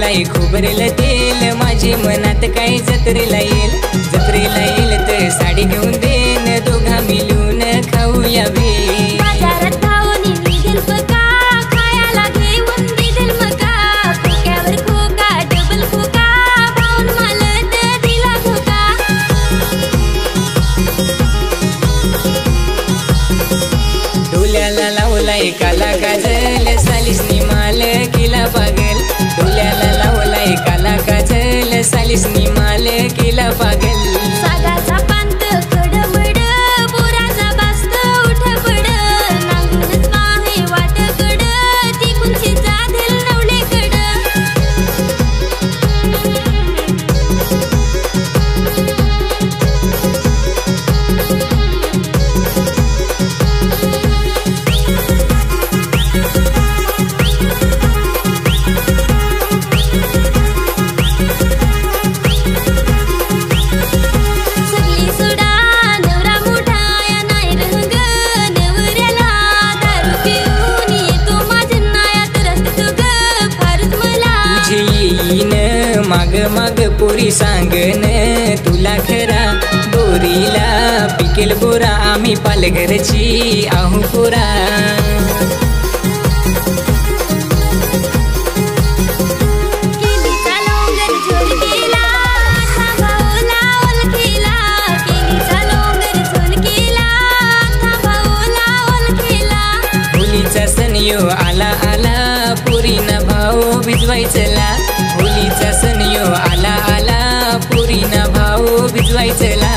लावलाय खोबरेल तेल, माझे मनात काही जत्रेला येईल, जत्रेला येईल तर साडी घेऊन देन, दोघा मिळून खाऊया भेल. बाजारात धावून निघेल बका, खायला घेऊन निघेल मका, खोक्यावर खोका डबल खोका, भाऊन मालत दिला धोका. डोल्याला लावलाय काला काजल, सालिसनी माल केला पागल, डोल्याला लावलाय काला काजल, सालिसनी माल केला पागल. सागाचा पांत कडमड, बोराचा बास्त उठपड, नांगूनच माहे वाटकड, ती कुंची जाधेल नवलेकड. सगळी सोडा नवरा मोठा या नाही रंग, नवऱ्याला दारू पिऊन येतो माझ्या नायात रस्ते तो ग फारच मला. तुझे येईन माग माग पोरी सांगन तुला खरा, बोरीला पिकेल बोरा, आम्ही पालघरची आहो पोरा. केलीचा लोंगर झोल केला, थांबावला ओळखीला, केलीचा लोंगर झोल केला, थांबावला ओळखीला. होलीचा सण यो आला आला, पोरीना भाऊ भिजवायचला, होलीचा सण यो आला आला, पोरीना भाऊ भिजवायचला.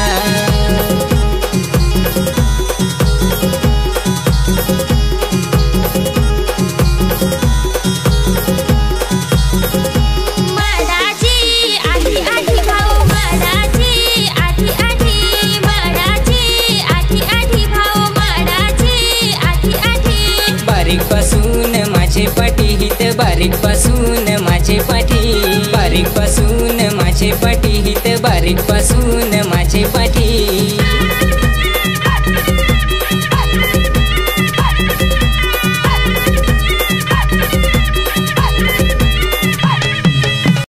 मडाची आठी आठी भाऊ, मडाची आठी आठी, मडाची आठी आठी भाऊ, मडाची आठी आठी. बारीक पासून माझे पाठी हित, बारीक पासून माझे पाठी, बारीक पासून माझे पाठी हित, बारीक पासून माझे